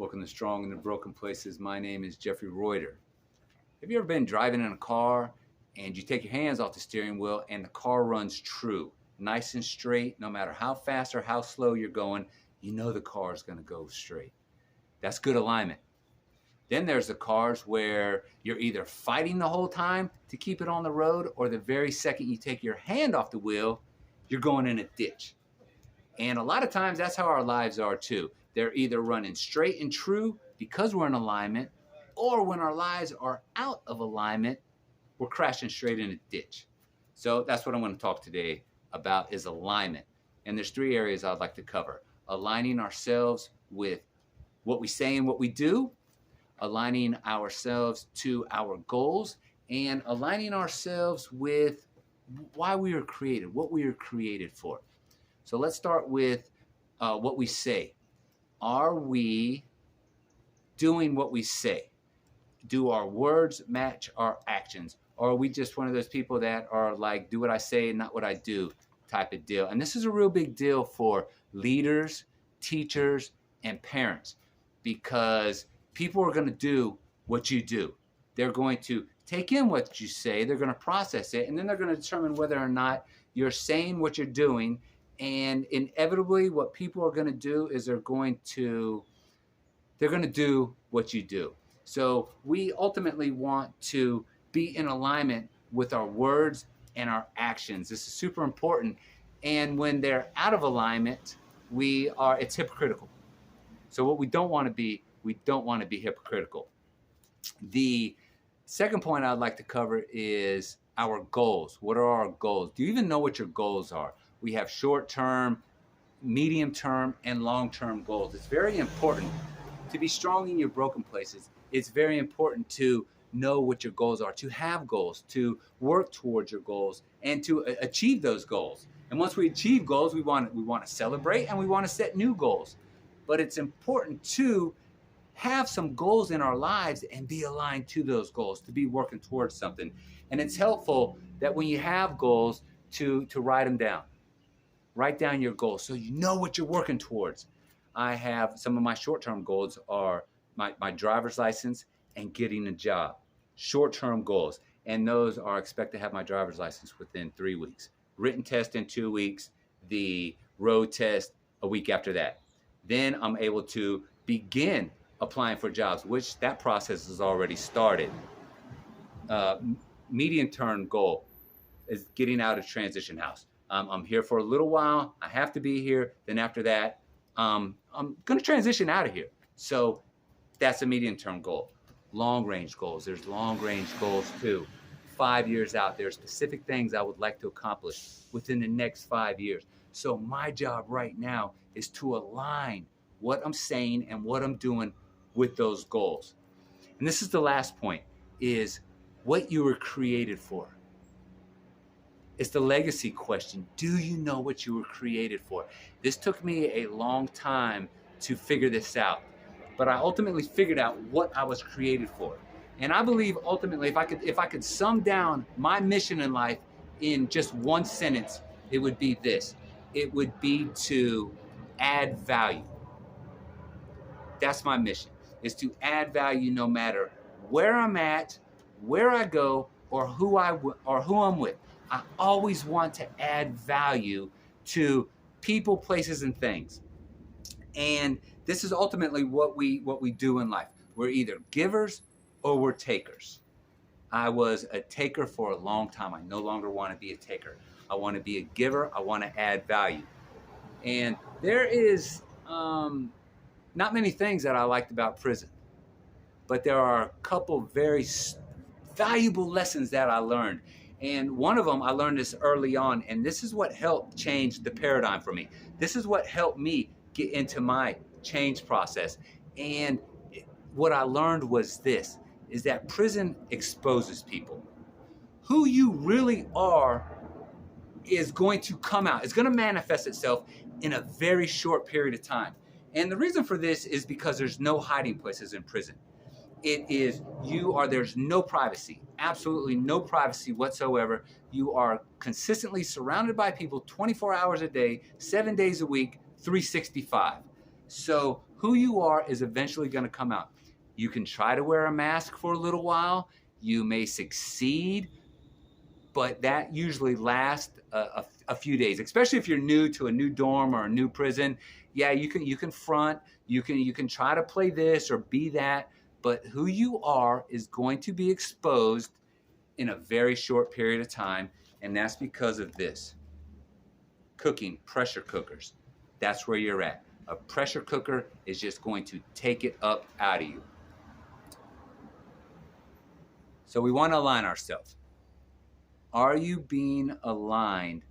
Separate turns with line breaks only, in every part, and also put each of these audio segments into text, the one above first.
Welcome to Strong in the Broken Places. My name is Jeffrey Reuter. Have you ever been driving in a car and you take your hands off the steering wheel and the car runs true, nice and straight, no matter how fast or how slow you're going, you know the car is going to go straight. That's good alignment. Then there's the cars where you're either fighting the whole time to keep it on the road, or the very second you take your hand off the wheel, you're going in a ditch. And a lot of times that's how our lives are too. They're either running straight and true because we're in alignment, or when our lives are out of alignment, we're crashing straight in a ditch. So that's what I'm going to talk today about, is alignment. And there's three areas I'd like to cover: aligning ourselves with what we say and what we do, aligning ourselves to our goals, and aligning ourselves with why we were created, what we were created for. So let's start with what we say. Are we doing what we say? Do our words match our actions? Or are we just one of those people that are like, do what I say and not what I do type of deal? And this is a real big deal for leaders, teachers, and parents, because people are going to do what you do. They're going to take in what you say, they're going to process it, and then they're going to determine whether or not you're saying what you're doing. And inevitably, what people are going to do is they're going to do what you do. So we ultimately want to be in alignment with our words and our actions. This is super important. And when they're out of alignment, it's hypocritical. So what we don't want to be hypocritical. The second point I'd like to cover is our goals. What are our goals? Do you even know what your goals are? We have short-term, medium-term, and long-term goals. It's very important to be strong in your broken places. It's very important to know what your goals are, to have goals, to work towards your goals, and to achieve those goals. And once we achieve goals, we want to celebrate, and we want to set new goals. But it's important to have some goals in our lives and be aligned to those goals, to be working towards something. And it's helpful that when you have goals to write them down. Write down your goals so you know what you're working towards. I have some of my short-term goals are my driver's license and getting a job. Short-term goals. And those are expect to have my driver's license within 3 weeks. Written test in 2 weeks. The road test a week after that. Then I'm able to begin applying for jobs, which that process has already started. Medium-term goal is getting out of transition house. I'm here for a little while. I have to be here. Then after that, I'm going to transition out of here. So that's a medium-term goal. Long-range goals. There's long-range goals too. 5 years out, there are specific things I would like to accomplish within the next 5 years. So my job right now is to align what I'm saying and what I'm doing with those goals. And this is the last point, is what you were created for. It's the legacy question. Do you know what you were created for? This took me a long time to figure this out, but I ultimately figured out what I was created for. And I believe ultimately, if I could sum down my mission in life in just one sentence, it would be this. It would be to add value. That's my mission, is to add value no matter where I'm at, where I go, or who I'm with. I always want to add value to people, places, and things. And this is ultimately what we do in life. We're either givers or we're takers. I was a taker for a long time. I no longer want to be a taker. I want to be a giver. I want to add value. And there is not many things that I liked about prison, but there are a couple very valuable lessons that I learned. And one of them, I learned this early on, and this is what helped change the paradigm for me. This is what helped me get into my change process. And what I learned was this, is that prison exposes people. Who you really are is going to come out. It's going to manifest itself in a very short period of time. And the reason for this is because there's no hiding places in prison. There's no privacy, absolutely no privacy whatsoever. You are consistently surrounded by people 24 hours a day, 7 days a week, 365. So who you are is eventually going to come out. You can try to wear a mask for a little while. You may succeed, but that usually lasts a few days, especially if you're new to a new dorm or a new prison. Yeah, you can front, you can try to play this or be that, but who you are is going to be exposed in a very short period of time, and that's because of this. Cooking, pressure cookers. That's where you're at. A pressure cooker is just going to take it up out of you. So we want to align ourselves. Are you being aligned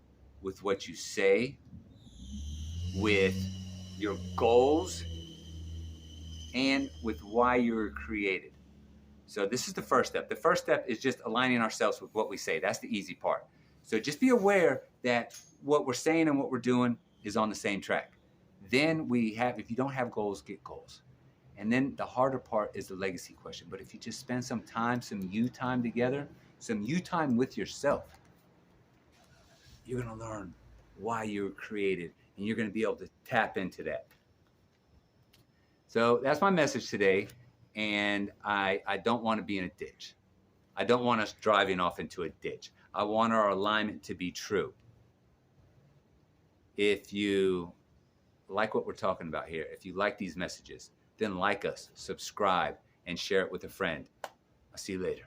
with what you say, with your goals, and with why you were created? So this is the first step. The first step is just aligning ourselves with what we say. That's the easy part. So just be aware that what we're saying and what we're doing is on the same track. Then if you don't have goals, get goals. And then the harder part is the legacy question. But if you just spend some time, some you time together, some you time with yourself, you're going to learn why you were created, and you're going to be able to tap into that. So that's my message today. And I don't want to be in a ditch. I don't want us driving off into a ditch. I want our alignment to be true. If you like what we're talking about here, if you like these messages, then like us, subscribe, and share it with a friend. I'll see you later.